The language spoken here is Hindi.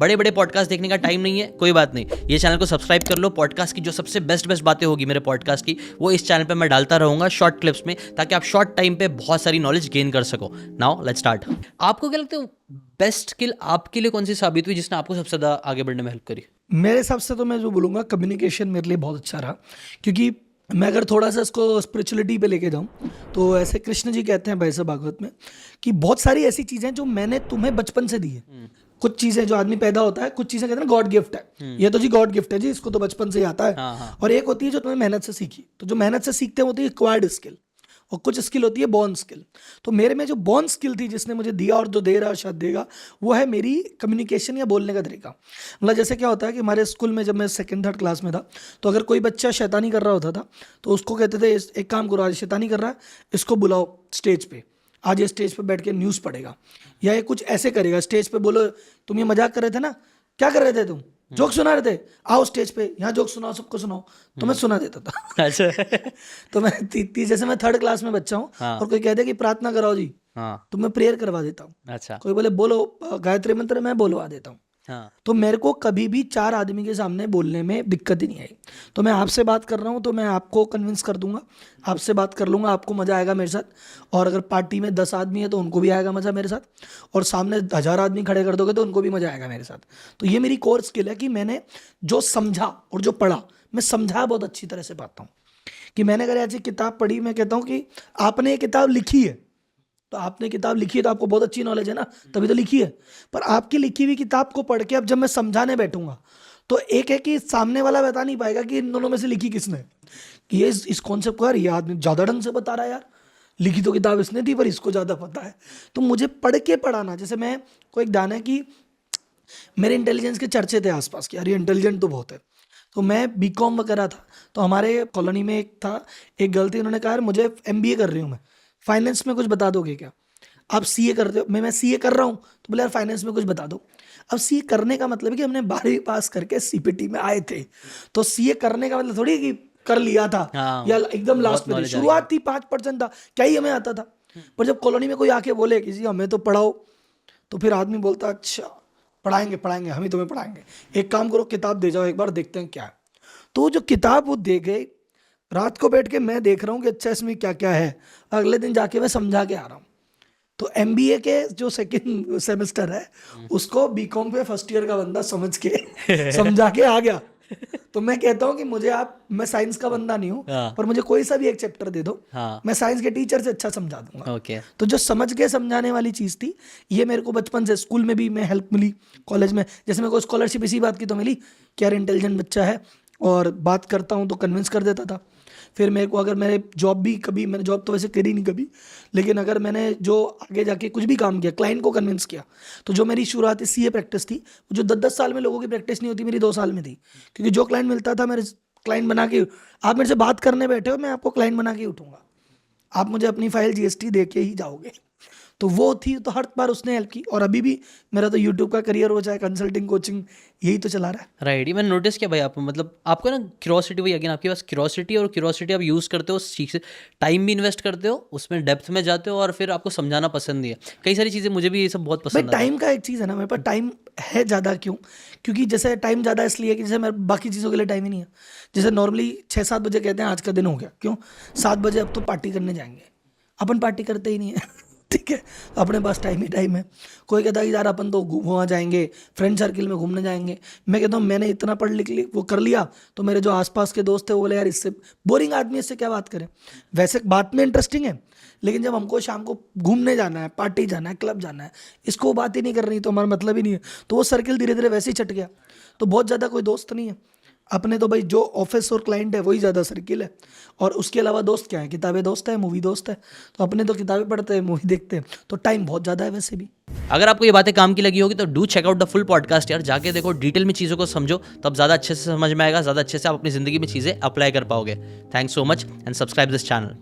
बड़े बड़े पॉडकास्ट देखने का टाइम नहीं है, कोई बात नहीं, ये चैनल को सब्सक्राइब कर लो। पॉडकास्ट की जो सबसे बेस्ट बातें होगी मेरे पॉडकास्ट की, वो इस चैनल पे मैं डालता रहूंगा शॉर्ट क्लिप्स में, ताकि आप शॉर्ट टाइम पे बहुत सारी नॉलेज गेन कर सको। Now let's start. आपको क्या लगता है बेस्ट स्किल आपके लिए कौन सी साबित हुई, जिसने आपको सबसे ज़्यादा आगे बढ़ने में हेल्प करी? मेरे हिसाब से तो मैं जो बोलूँगा, कम्युनिकेशन मेरे लिए बहुत अच्छा रहा। क्योंकि मैं अगर थोड़ा सा इसको स्पिरिचुअलिटी पे लेके जाऊँ, तो ऐसे कृष्ण जी कहते हैं भैसा भागवत में कि बहुत सारी ऐसी चीज़ें जो मैंने तुम्हें बचपन से दी है। कुछ चीज़ें जो आदमी पैदा होता है, कुछ चीज़ें कहते हैं गॉड गिफ्ट है, ये तो जी गॉड गिफ्ट है जी, इसको तो बचपन से ही आता है। हाँ। और एक होती है जो तुम्हें मेहनत से सीखी। तो जो मेहनत से सीखते हैं होती है एक्वायर्ड स्किल, और कुछ स्किल होती है बॉर्न स्किल। तो मेरे में जो बॉर्न स्किल थी, जिसने मुझे दिया और जो दे रहा शायद देगा, वो है मेरी कम्युनिकेशन या बोलने का तरीका। मतलब जैसे क्या होता है कि हमारे स्कूल में जब मैं 2nd 3rd क्लास में था, तो अगर कोई बच्चा शैतानी कर रहा होता था तो उसको कहते थे एक काम करो, आज शैतानी कर रहा है, इसको बुलाओ स्टेज पे, आज ये स्टेज पे बैठ के न्यूज़ पढ़ेगा, या ये कुछ ऐसे करेगा, स्टेज पे बोलो तुम ये मजाक कर रहे थे ना, क्या कर रहे थे तुम, जोक सुना रहे थे, आओ स्टेज पे, यहाँ जोक सुनाओ, सबको सुनाओ। तो मैं सुना देता था। अच्छा। तो मैं जैसे मैं 3rd क्लास में बच्चा हूँ, हाँ। और कोई कहते कि प्रार्थना कराओ जी, हाँ। तो मैं प्रेयर करवा देता हूँ। अच्छा। कोई बोले बोलो गायत्री मंत्र, मैं बोलवा देता हूँ। हाँ। तो मेरे को कभी भी 4 आदमी के सामने बोलने में दिक्कत ही नहीं आई। तो मैं आपसे बात कर रहा हूँ तो मैं आपको कन्विंस कर दूंगा, आपसे बात कर लूँगा, आपको मज़ा आएगा मेरे साथ। और अगर पार्टी में 10 आदमी है तो उनको भी आएगा मज़ा मेरे साथ, और सामने 1000 आदमी खड़े कर दोगे तो उनको भी मज़ा आएगा मेरे साथ। तो ये मेरी कोर स्किल है कि मैंने जो समझा और जो पढ़ा, मैं समझा बहुत अच्छी तरह से पाता हूँ। कि मैंने अगर ऐसी किताब पढ़ी, मैं कहता हूँ कि आपने ये किताब लिखी है, तो आपने किताब लिखी है तो आपको बहुत अच्छी नॉलेज है ना, तभी तो लिखी है। पर आपकी लिखी हुई किताब को पढ़ के अब जब मैं समझाने बैठूंगा, तो एक है कि सामने वाला बता नहीं पाएगा कि इन दोनों में से लिखी किसने, कि ये इस कॉन्सेप्ट को यार ये आदमी ज़्यादा ढंग से बता रहा है, यार लिखी तो किताब इसने थी पर इसको ज़्यादा पता है। तो मुझे पढ़ के पढ़ाना, जैसे मैं को एक दाना है कि मेरे इंटेलिजेंस के चर्चे थे आसपास कि यार ये इंटेलिजेंट तो बहुत है। तो मैं बीकॉम वगैरह था, तो हमारे कॉलोनी में एक गर्ल थी, उन्होंने कहा यार मुझे MBA कर रही हूँ मैं, फाइनेंस में कुछ बता दोगे क्या? आप CA करते हो, मैं CA कर रहा हूँ, तो बोले यार फाइनेंस में कुछ बता दो। अब CA करने का मतलब है कि हमने 12वीं पास करके CPT में आए थे, तो CA करने का मतलब थोड़ी कि कर लिया था। हाँ, या एकदम लास्ट में शुरुआत थी, 5% था, क्या ही हमें आता था। पर जब कॉलोनी में कोई आके बोले कि जी हमें तो पढ़ाओ, तो फिर आदमी बोलता अच्छा पढ़ाएंगे हम ही तुम्हें पढ़ाएंगे, एक काम करो किताब दे जाओ, एक बार देखते हैं क्या है। तो जो किताब वो दे गए, रात को बैठ के मैं देख रहा हूँ कि अच्छा इसमें क्या क्या है, अगले दिन जाके मैं समझा के आ रहा हूँ। तो MBA के जो 2nd सेमेस्टर है, उसको बीकॉम पे 1st ईयर का बंदा समझ के समझा के आ गया। तो मैं कहता हूँ कि मैं साइंस का बंदा नहीं हूँ, हाँ। पर मुझे कोई सा भी एक चैप्टर दे दो, हाँ। मैं साइंस के टीचर से अच्छा समझा दूंगा। ओके। तो जो समझ के समझाने वाली चीज़ थी, ये मेरे को बचपन से, स्कूल में भी मैं हेल्प मिली, कॉलेज में जैसे मेरे को स्कॉलरशिप इसी बात की तो मिली कि यार इंटेलिजेंट बच्चा है और बात करता हूँ तो कन्विंस कर देता था। फिर मेरे को अगर मैंने जॉब भी कभी, मैंने जॉब तो वैसे करी नहीं कभी, लेकिन अगर मैंने जो आगे जाके कुछ भी काम किया, क्लाइंट को कन्विंस किया, तो जो मेरी शुरुआती CA प्रैक्टिस थी, जो 10-10 साल में लोगों की प्रैक्टिस नहीं होती, मेरी 2 साल में थी। क्योंकि जो क्लाइंट मिलता था मेरे क्लाइंट बना के, आप मेरे से बात करने बैठे हो, मैं आपको क्लाइंट बना के ही उठूंगा, आप मुझे अपनी फाइल GST दे के ही जाओगे। तो वो थी, तो हर बार उसने हेल्प की। और अभी भी मेरा तो यूट्यूब का करियर हो चाहे कंसल्टिंग कोचिंग, यही तो चला रहा है। राइट। ये मैंने नोटिस किया भाई, आप मतलब आपको ना क्यूरोसिटी, वही अगेन आपके पास क्यूरोसिटी, और क्यूरोसिटी आप यूज़ करते हो, सीख से टाइम भी इन्वेस्ट करते हो, उसमें डेप्थ में जाते हो, और फिर आपको समझाना पसंद ही है। कई सारी चीज़ें मुझे भी ये सब बहुत भाई पसंद है। टाइम का एक चीज़ है ना, मेरे पास टाइम है ज़्यादा, क्यों? क्योंकि जैसे टाइम ज़्यादा इसलिए कि जैसे मेरे बाकी चीज़ों के लिए टाइम ही नहीं है। जैसे नॉर्मली 6-7 बजे कहते हैं आज का दिन हो गया, क्यों? 7 बजे अब तो पार्टी करने जाएंगे, अपन पार्टी करते ही नहीं है। ठीक है, अपने पास टाइम ही टाइम है। कोई कहता है कि यार अपन तो वहाँ जाएंगे, फ्रेंड सर्किल में घूमने जाएंगे। मैं कहता हूँ मैंने इतना पढ़ लिख वो कर लिया, तो मेरे जो आसपास के दोस्त थे वो बोले यार इससे बोरिंग आदमी, इससे क्या बात करें। वैसे बात में इंटरेस्टिंग है, लेकिन जब हमको शाम को घूमने जाना है, पार्टी जाना है, क्लब जाना है, इसको बात ही नहीं करनी, तो हमारा मतलब ही नहीं है। तो वो सर्किल धीरे धीरे वैसे ही छट गया। तो बहुत ज़्यादा कोई दोस्त नहीं है अपने, तो भाई जो ऑफिस और क्लाइंट है वही ज़्यादा सर्किल है। और उसके अलावा दोस्त क्या है? किताबें दोस्त है, मूवी दोस्त है। तो अपने तो किताबें पढ़ते हैं, मूवी देखते हैं, तो टाइम बहुत ज़्यादा है वैसे भी। अगर आपको ये बातें काम की लगी होगी तो do check out the full podcast यार, जाके देखो, डिटेल में चीज़ों को समझो, तब ज़्यादा अच्छे से समझ में आएगा, ज़्यादा अच्छे से आप अपनी ज़िंदगी में चीज़ें अप्लाई कर पाओगे। Thanks so much and subscribe this channel.